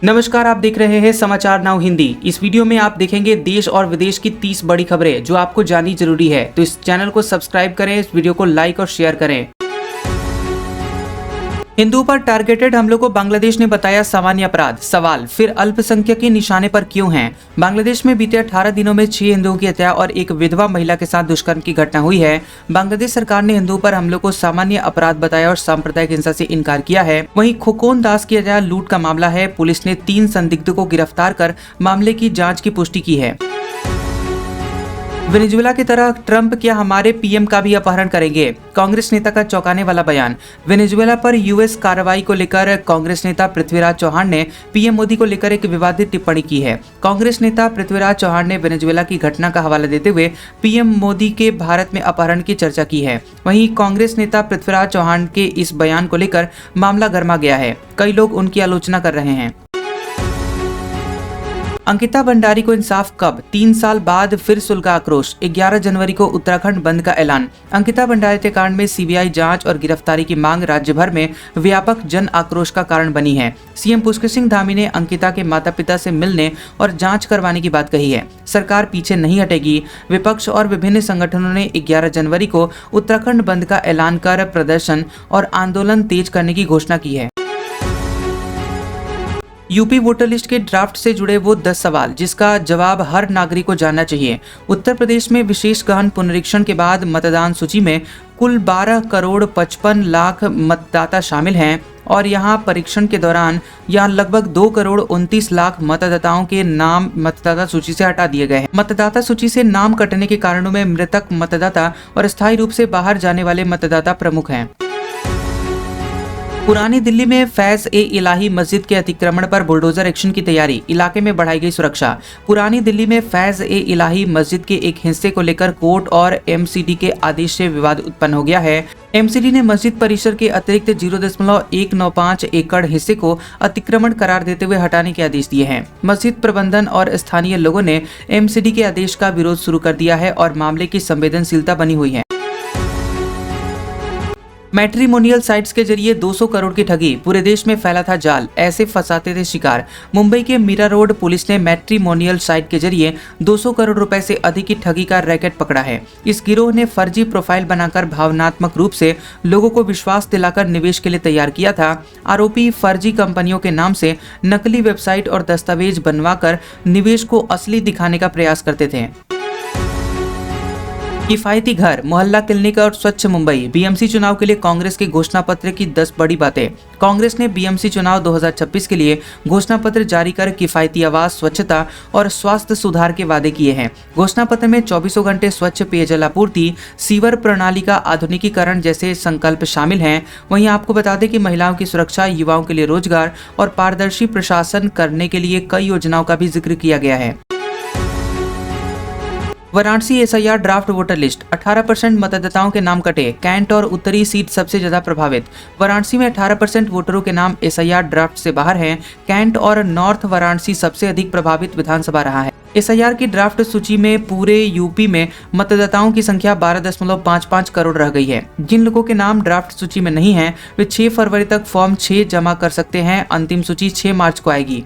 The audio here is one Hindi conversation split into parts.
नमस्कार, आप देख रहे हैं समाचार नाउ हिंदी। इस वीडियो में आप देखेंगे देश और विदेश की 30 बड़ी खबरें जो आपको जाननी जरूरी है। तो इस चैनल को सब्सक्राइब करें, इस वीडियो को लाइक और शेयर करें। हिंदुओं पर टारगेटेड हमलों को बांग्लादेश ने बताया सामान्य अपराध। सवाल, फिर अल्पसंख्यक के निशाने पर क्यों हैं? बांग्लादेश में बीते 18 दिनों में 6 हिंदुओं की हत्या और एक विधवा महिला के साथ दुष्कर्म की घटना हुई है। बांग्लादेश सरकार ने हिंदुओं पर हमलों को सामान्य अपराध बताया और सांप्रदायिक हिंसा से इनकार किया है। वहीं खोकोन दास की हत्या लूट का मामला है। पुलिस ने 3 संदिग्धों को गिरफ्तार कर मामले की जाँच की पुष्टि की है। वेनेजुएला की तरह ट्रंप क्या हमारे पीएम का भी अपहरण करेंगे? कांग्रेस नेता का चौंकाने वाला बयान। वेनेजुएला पर यूएस कार्रवाई को लेकर कांग्रेस नेता पृथ्वीराज चौहान ने पीएम मोदी को लेकर एक विवादित टिप्पणी की है। कांग्रेस नेता पृथ्वीराज चौहान ने वेनेजुएला की घटना का हवाला देते हुए पीएम मोदी के भारत में अपहरण की चर्चा की है। वहीं कांग्रेस नेता पृथ्वीराज चौहान के इस बयान को लेकर मामला गर्मा गया है। कई लोग उनकी आलोचना कर रहे हैं। अंकिता भंडारी को इंसाफ कब? 3 साल बाद फिर सुलगा आक्रोश। 11 जनवरी को उत्तराखंड बंद का ऐलान। अंकिता भंडारी हत्याकांड में सीबीआई जांच और गिरफ्तारी की मांग राज्य भर में व्यापक जन आक्रोश का कारण बनी है। सीएम पुष्कर सिंह धामी ने अंकिता के माता पिता से मिलने और जांच करवाने की बात कही है। सरकार पीछे नहीं हटेगी। विपक्ष और विभिन्न संगठनों ने 11 जनवरी को उत्तराखंड बंद का ऐलान कर प्रदर्शन और आंदोलन तेज करने की घोषणा की है। यूपी वोटर लिस्ट के ड्राफ्ट से जुड़े वो 10 सवाल जिसका जवाब हर नागरिक को जानना चाहिए। उत्तर प्रदेश में विशेष गहन पुनरीक्षण के बाद मतदान सूची में कुल 12 करोड़ 55 लाख मतदाता शामिल हैं और यहां परीक्षण के दौरान यहां लगभग 2 करोड़ 29 लाख मतदाताओं के नाम मतदाता सूची से हटा दिए गए हैं। मतदाता सूची से नाम कटने के कारणों में मृतक मतदाता और स्थायी रूप से बाहर जाने वाले मतदाता प्रमुख हैं। पुरानी दिल्ली में फैज-ए-इलाही मस्जिद के अतिक्रमण पर बुलडोजर एक्शन की तैयारी। इलाके में बढ़ाई गई सुरक्षा। पुरानी दिल्ली में फैज-ए-इलाही मस्जिद के एक हिस्से को लेकर कोर्ट और एमसीडी के आदेश से विवाद उत्पन्न हो गया है। एमसीडी ने मस्जिद परिसर के अतिरिक्त 0.195 एकड़ हिस्से को अतिक्रमण करार देते हुए हटाने के आदेश दिए हैं। मस्जिद प्रबंधन और स्थानीय लोगों ने एमसीडी के आदेश का विरोध शुरू कर दिया है और मामले की संवेदनशीलता बनी हुई है। मैट्रिमोनियल साइट्स के जरिए 200 करोड़ की ठगी। पूरे देश में फैला था जाल, ऐसे फंसाते थे शिकार। मुंबई के मीरा रोड पुलिस ने मैट्रिमोनियल साइट के जरिए 200 करोड़ रुपए से अधिक की ठगी का रैकेट पकड़ा है। इस गिरोह ने फर्जी प्रोफाइल बनाकर भावनात्मक रूप से लोगों को विश्वास दिलाकर निवेश के लिए तैयार किया था। आरोपी फर्जी कंपनियों के नाम से नकली वेबसाइट और दस्तावेज बनवाकर निवेश को असली दिखाने का प्रयास करते थे। किफायती घर, मोहल्ला क्लिनिक और स्वच्छ मुंबई। बीएमसी चुनाव के लिए कांग्रेस के घोषणा पत्र की 10 बड़ी बातें। कांग्रेस ने बीएमसी चुनाव 2026 के लिए घोषणा पत्र जारी कर किफायती आवास, स्वच्छता और स्वास्थ्य सुधार के वादे किए हैं। घोषणा पत्र में 24 घंटे स्वच्छ पेयजल आपूर्ति, सीवर प्रणाली का आधुनिकीकरण जैसे संकल्प शामिल हैं। वहीं आपको बता दें कि महिलाओं की सुरक्षा, युवाओं के लिए रोजगार और पारदर्शी प्रशासन करने के लिए कई योजनाओं का भी जिक्र किया गया है। Varanasi SIR draft voter list. 18% मतदाताओं के नाम कटे। कैंट और उत्तरी सीट सबसे ज्यादा प्रभावित। वाराणसी में 18% वोटरों के नाम एसआईआर ड्राफ्ट से बाहर हैं। कैंट और नॉर्थ वाराणसी सबसे अधिक प्रभावित विधानसभा रहा है। एसआईआर की ड्राफ्ट सूची में पूरे यूपी में मतदाताओं की संख्या 12.55 करोड़ रह गई है। जिन लोगों के नाम ड्राफ्ट सूची में नहीं है वे 6 फरवरी तक फॉर्म 6 जमा कर सकते हैं। अंतिम सूची 6 मार्च को आएगी।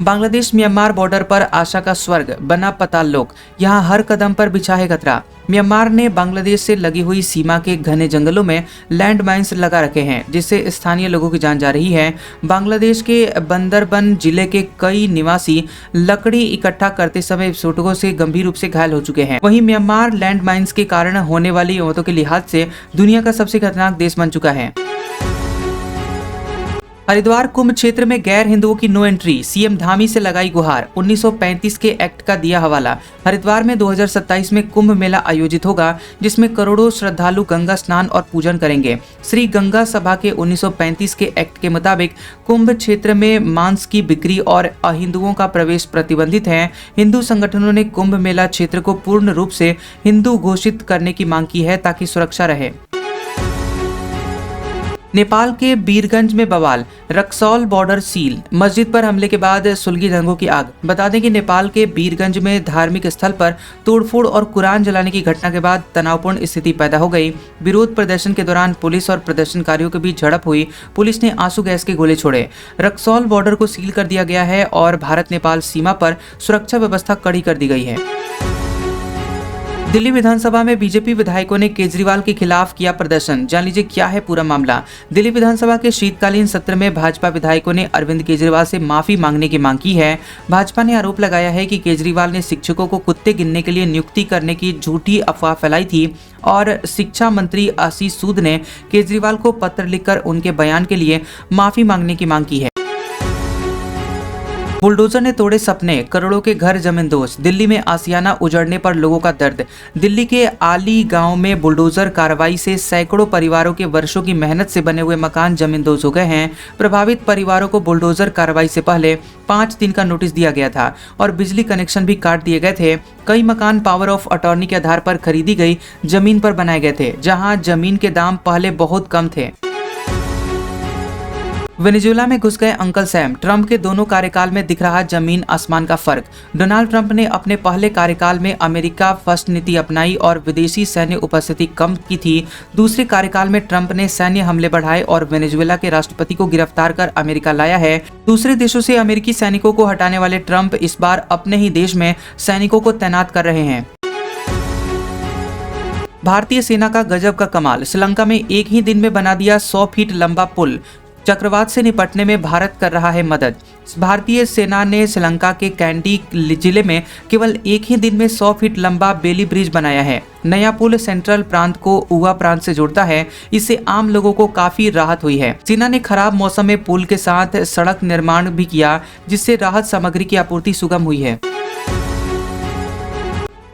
बांग्लादेश म्यांमार बॉर्डर पर आशा का स्वर्ग, बना पाताल लोक। यहाँ हर कदम पर बिछा है खतरा। म्यांमार ने बांग्लादेश से लगी हुई सीमा के घने जंगलों में लैंड माइन्स लगा रखे हैं जिससे स्थानीय लोगों की जान जा रही है। बांग्लादेश के बंदरबन जिले के कई निवासी लकड़ी इकट्ठा करते समय विस्फोटकों से गंभीर रूप से घायल हो चुके हैं। वहीं म्यांमार लैंड माइन्स के कारण होने वाली मौतों के लिहाज से दुनिया का सबसे खतरनाक देश बन चुका है। हरिद्वार कुंभ क्षेत्र में गैर हिंदुओं की नो एंट्री। सीएम धामी से लगाई गुहार। 1935 के एक्ट का दिया हवाला। हरिद्वार में 2027 में कुंभ मेला आयोजित होगा जिसमें करोड़ों श्रद्धालु गंगा स्नान और पूजन करेंगे। श्री गंगा सभा के 1935 के एक्ट के मुताबिक कुंभ क्षेत्र में मांस की बिक्री और अहिंदुओं का प्रवेश प्रतिबंधित है। हिंदू संगठनों ने कुंभ मेला क्षेत्र को पूर्ण रूप से हिंदू घोषित करने की मांग की है ताकि सुरक्षा रहे। नेपाल के बीरगंज में बवाल, रक्सौल बॉर्डर सील, मस्जिद पर हमले के बाद सुलगी रंगों की आग। बता दें कि नेपाल के बीरगंज में धार्मिक स्थल पर तोड़फोड़ और कुरान जलाने की घटना के बाद तनावपूर्ण स्थिति पैदा हो गई। विरोध प्रदर्शन के दौरान पुलिस और प्रदर्शनकारियों के बीच झड़प हुई। पुलिस ने आंसू गैस के गोले छोड़े। रक्सौल बॉर्डर को सील कर दिया गया है और भारत नेपाल सीमा पर सुरक्षा व्यवस्था कड़ी कर दी गई है। दिल्ली विधानसभा में बीजेपी विधायकों ने केजरीवाल के खिलाफ किया प्रदर्शन। जान लीजिए क्या है पूरा मामला। दिल्ली विधानसभा के शीतकालीन सत्र में भाजपा विधायकों ने अरविंद केजरीवाल से माफी मांगने की मांग की है। भाजपा ने आरोप लगाया है कि केजरीवाल ने शिक्षकों को कुत्ते गिनने के लिए नियुक्ति करने की झूठी अफवाह फैलाई थी और शिक्षा मंत्री आशीष सूद ने केजरीवाल को पत्र लिखकर उनके बयान के लिए माफी मांगने की मांग की है। बुलडोजर ने तोड़े सपने, करोड़ों के घर जमींदोज। दिल्ली में आशियाना उजड़ने पर लोगों का दर्द। दिल्ली के आली गांव में बुलडोजर कार्रवाई से सैकड़ों परिवारों के वर्षों की मेहनत से बने हुए मकान जमींदोज हो गए हैं। प्रभावित परिवारों को बुलडोजर कार्रवाई से पहले 5 दिन का नोटिस दिया गया था और बिजली कनेक्शन भी काट दिए गए थे। कई मकान पावर ऑफ अटॉर्नी के आधार पर खरीदी गई जमीन पर बनाए गए थे, जहां जमीन के दाम पहले बहुत कम थे। वेनेजुएला में घुस गए अंकल सैम। ट्रंप के दोनों कार्यकाल में दिख रहा जमीन आसमान का फर्क। डोनाल्ड ट्रंप ने अपने पहले कार्यकाल में अमेरिका फर्स्ट नीति अपनाई और विदेशी सैन्य उपस्थिति कम की थी। दूसरे कार्यकाल में ट्रंप ने सैन्य हमले बढ़ाए और वेनेजुएला के राष्ट्रपति को गिरफ्तार कर अमेरिका लाया है। दूसरे देशों से अमेरिकी सैनिकों को हटाने वाले ट्रंप इस बार अपने ही देश में सैनिकों को तैनात कर रहे हैं। भारतीय सेना का गजब का कमाल। श्रीलंका में एक ही दिन में बना दिया 100 फीट लंबा पुल। चक्रवात से निपटने में भारत कर रहा है मदद। भारतीय सेना ने श्रीलंका के कैंडी जिले में केवल एक ही दिन में 100 फीट लंबा बेली ब्रिज बनाया है। नया पुल सेंट्रल प्रांत को उवा प्रांत से जोड़ता है। इससे आम लोगों को काफी राहत हुई है। सेना ने खराब मौसम में पुल के साथ सड़क निर्माण भी किया, जिससे राहत सामग्री की आपूर्ति सुगम हुई है।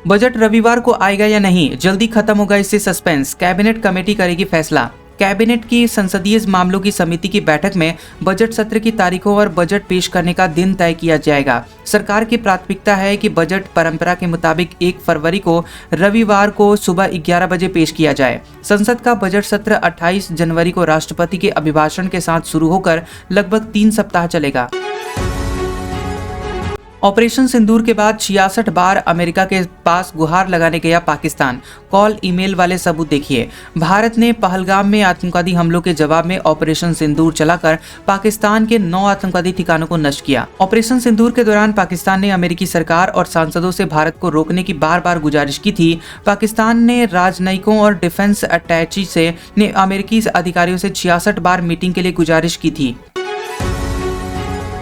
बजट रविवार को आएगा या नहीं, जल्दी खत्म होगा इससे सस्पेंस। कैबिनेट कमेटी करेगी फैसला। कैबिनेट की संसदीय मामलों की समिति की बैठक में बजट सत्र की तारीखों और बजट पेश करने का दिन तय किया जाएगा। सरकार की प्राथमिकता है कि बजट परंपरा के मुताबिक 1 फरवरी को रविवार को सुबह 11 बजे पेश किया जाए। संसद का बजट सत्र 28 जनवरी को राष्ट्रपति के अभिभाषण के साथ शुरू होकर लगभग 3 सप्ताह चलेगा। ऑपरेशन सिंदूर के बाद 66 बार अमेरिका के पास गुहार लगाने गया पाकिस्तान। कॉल ईमेल वाले सबूत देखिए। भारत ने पहलगाम में आतंकवादी हमलों के जवाब में ऑपरेशन सिंदूर चलाकर पाकिस्तान के 9 आतंकवादी ठिकानों को नष्ट किया। ऑपरेशन सिंदूर के दौरान पाकिस्तान ने अमेरिकी सरकार और सांसदों से भारत को रोकने की बार-बार गुजारिश की थी। पाकिस्तान ने राजनयिकों और डिफेंस अटैची से ने अमेरिकी अधिकारियों से 66 बार मीटिंग के लिए गुजारिश की थी।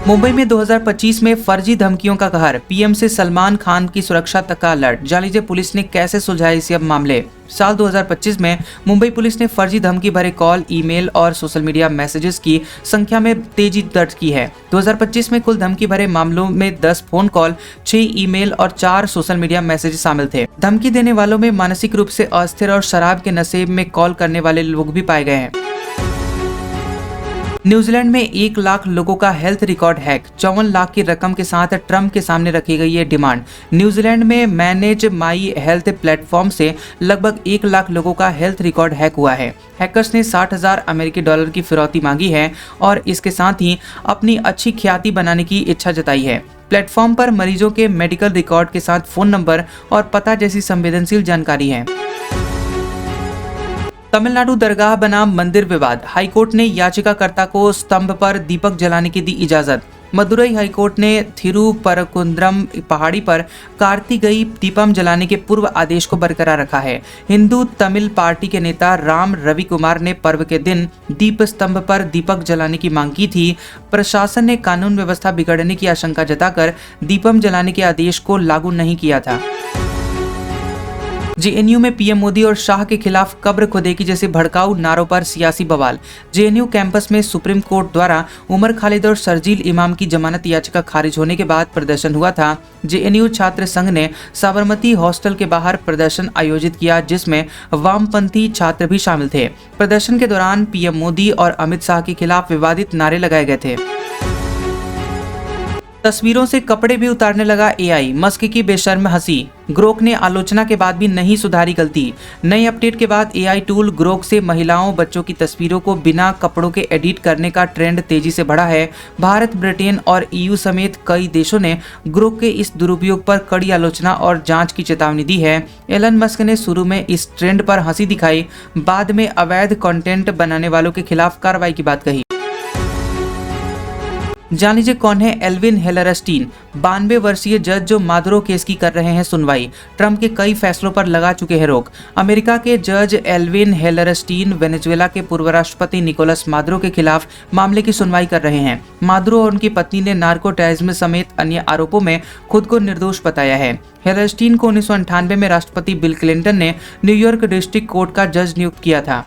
मुंबई में 2025 में फर्जी धमकियों का कहर। पीएम से सलमान खान की सुरक्षा तक का अलर्ट। जान लीजिए पुलिस ने कैसे सुलझाए इस मामले। साल 2025 में मुंबई पुलिस ने फर्जी धमकी भरे कॉल, ईमेल और सोशल मीडिया मैसेजेस की संख्या में तेजी दर्ज की है। 2025 में कुल धमकी भरे मामलों में 10 फोन कॉल, 6 ईमेल और 4 सोशल मीडिया मैसेज शामिल थे। धमकी देने वालों में मानसिक रूप से अस्थिर और शराब के नशे में कॉल करने वाले लोग भी पाए गए हैं। न्यूजीलैंड में 1 लाख लोगों का हेल्थ रिकॉर्ड हैक। 54 लाख की रकम के साथ ट्रंप के सामने रखी गई ये डिमांड। न्यूजीलैंड में मैनेज माई हेल्थ प्लेटफॉर्म से लगभग 1 लाख लोगों का हेल्थ रिकॉर्ड हैक हुआ है। हैकर्स ने 60,000 अमेरिकी डॉलर की फिरौती मांगी है और इसके साथ ही अपनी अच्छी ख्याति बनाने की इच्छा जताई है। प्लेटफॉर्म पर मरीजों के मेडिकल रिकॉर्ड के साथ फोन नंबर और पता जैसी संवेदनशील जानकारी है। तमिलनाडु दरगाह बनाम मंदिर विवाद। हाईकोर्ट ने याचिकाकर्ता को स्तंभ पर दीपक जलाने की दी इजाजत। मदुरई हाईकोर्ट ने थिरुपरकुंद्रम पहाड़ी पर कार्तिगई दीपम जलाने के पूर्व आदेश को बरकरार रखा है। हिंदू तमिल पार्टी के नेता राम रवि कुमार ने पर्व के दिन दीप स्तंभ पर दीपक जलाने की मांग की थी। प्रशासन ने कानून व्यवस्था बिगड़ने की आशंका जताकर दीपम जलाने के आदेश को लागू नहीं किया था। जेएनयू में पीएम मोदी और शाह के खिलाफ कब्र खुदेगी जैसे भड़काऊ नारों पर सियासी बवाल। जेएनयू कैंपस में सुप्रीम कोर्ट द्वारा उमर खालिद और शर्जील इमाम की जमानत याचिका खारिज होने के बाद प्रदर्शन हुआ था। जेएनयू छात्र संघ ने साबरमती हॉस्टल के बाहर प्रदर्शन आयोजित किया, जिसमें वामपंथी छात्र भी शामिल थे। प्रदर्शन के दौरान पीएम मोदी और अमित शाह के खिलाफ विवादित नारे लगाए गए थे। तस्वीरों से कपड़े भी उतारने लगा एआई, मस्क की बेशर्म हंसी। ग्रोक ने आलोचना के बाद भी नहीं सुधारी गलती। नई अपडेट के बाद एआई टूल ग्रोक से महिलाओं बच्चों की तस्वीरों को बिना कपड़ों के एडिट करने का ट्रेंड तेजी से बढ़ा है। भारत, ब्रिटेन और ईयू समेत कई देशों ने ग्रोक के इस दुरुपयोग पर कड़ी आलोचना और जांच की चेतावनी दी है। एलन मस्क ने शुरू में इस ट्रेंड पर हंसी दिखाई, बाद में अवैध कंटेंट बनाने वालों के खिलाफ कार्रवाई की बात कही। जान लीजिए कौन है एल्विन हेलरस्टीन, 92 वर्षीय जज जो मादुरो केस की कर रहे हैं सुनवाई। ट्रंप के कई फैसलों पर लगा चुके हैं रोक। अमेरिका के जज एल्विन हेलरस्टीन वेनेजुएला के पूर्व राष्ट्रपति निकोलस मादुरो के खिलाफ मामले की सुनवाई कर रहे हैं। मादुरो और उनकी पत्नी ने नार्को टेररिज्म समेत अन्य आरोपों में खुद को निर्दोष बताया है। हेलरस्टीन को 1998 में राष्ट्रपति बिल क्लिंटन ने न्यूयॉर्क डिस्ट्रिक्ट कोर्ट का जज नियुक्त किया था।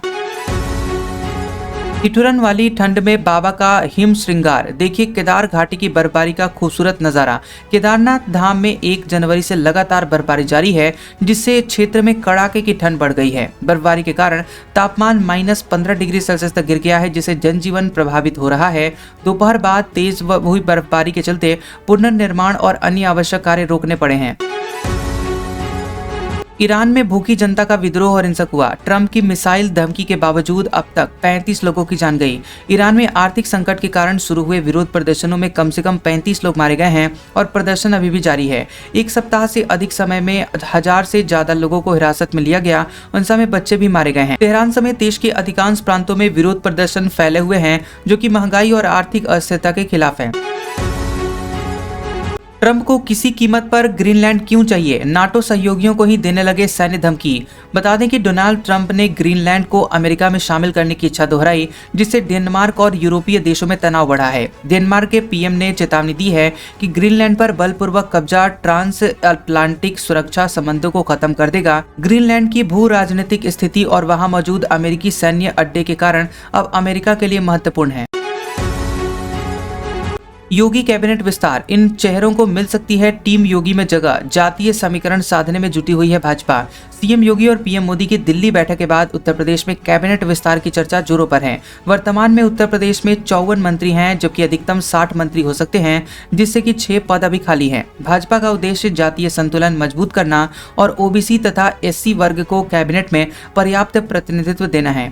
ठिठुरन वाली ठंड में बाबा का हिम श्रृंगार, देखिए केदार घाटी की बर्फबारी का खूबसूरत नजारा। केदारनाथ धाम में 1 जनवरी से लगातार बर्फबारी जारी है, जिससे क्षेत्र में कड़ाके की ठंड बढ़ गई है। बर्फबारी के कारण तापमान -15 डिग्री सेल्सियस तक गिर गया है, जिससे जनजीवन प्रभावित हो रहा है। दोपहर बाद तेज हुई बर्फबारी के चलते पुनर्निर्माण और अन्य आवश्यक कार्य रोकने पड़े हैं। ईरान में भूखी जनता का विद्रोह और हिंसक हुआ। ट्रंप की मिसाइल धमकी के बावजूद अब तक 35 लोगों की जान गई। ईरान में आर्थिक संकट के कारण शुरू हुए विरोध प्रदर्शनों में कम से कम 35 लोग मारे गए हैं और प्रदर्शन अभी भी जारी है। 1 सप्ताह से अधिक समय में 1000 से ज्यादा लोगों को हिरासत में लिया गया, उन समय बच्चे भी मारे गए हैं। तेहरान समेत देश के अधिकांश प्रांतों में विरोध प्रदर्शन फैले हुए हैं, जो कि महंगाई और आर्थिक अस्थिरता के खिलाफ है। ट्रंप को किसी कीमत पर ग्रीनलैंड क्यों चाहिए, नाटो सहयोगियों को ही देने लगे सैन्य धमकी। बता दें कि डोनाल्ड ट्रंप ने ग्रीनलैंड को अमेरिका में शामिल करने की इच्छा दोहराई, जिससे डेनमार्क और यूरोपीय देशों में तनाव बढ़ा है। डेनमार्क के पीएम ने चेतावनी दी है कि ग्रीनलैंड पर बलपूर्वक कब्जा ट्रांस अटलांटिक सुरक्षा संबंधों को खत्म कर देगा। ग्रीनलैंड की भू राजनीतिक स्थिति और वहां मौजूद अमेरिकी सैन्य अड्डे के कारण अब अमेरिका के लिए महत्वपूर्ण है। योगी कैबिनेट विस्तार, इन चेहरों को मिल सकती है टीम योगी में जगह। जातीय समीकरण साधने में जुटी हुई है भाजपा। सीएम योगी और पीएम मोदी की दिल्ली बैठक के बाद उत्तर प्रदेश में कैबिनेट विस्तार की चर्चा जोरों पर है। वर्तमान में उत्तर प्रदेश में 54 मंत्री हैं, जबकि अधिकतम 60 मंत्री हो सकते हैं, जिससे कि 6 पद अभी खाली हैं। भाजपा का उद्देश्य जातीय संतुलन मजबूत करना और ओबीसी तथा एससी वर्ग को कैबिनेट में पर्याप्त प्रतिनिधित्व देना है।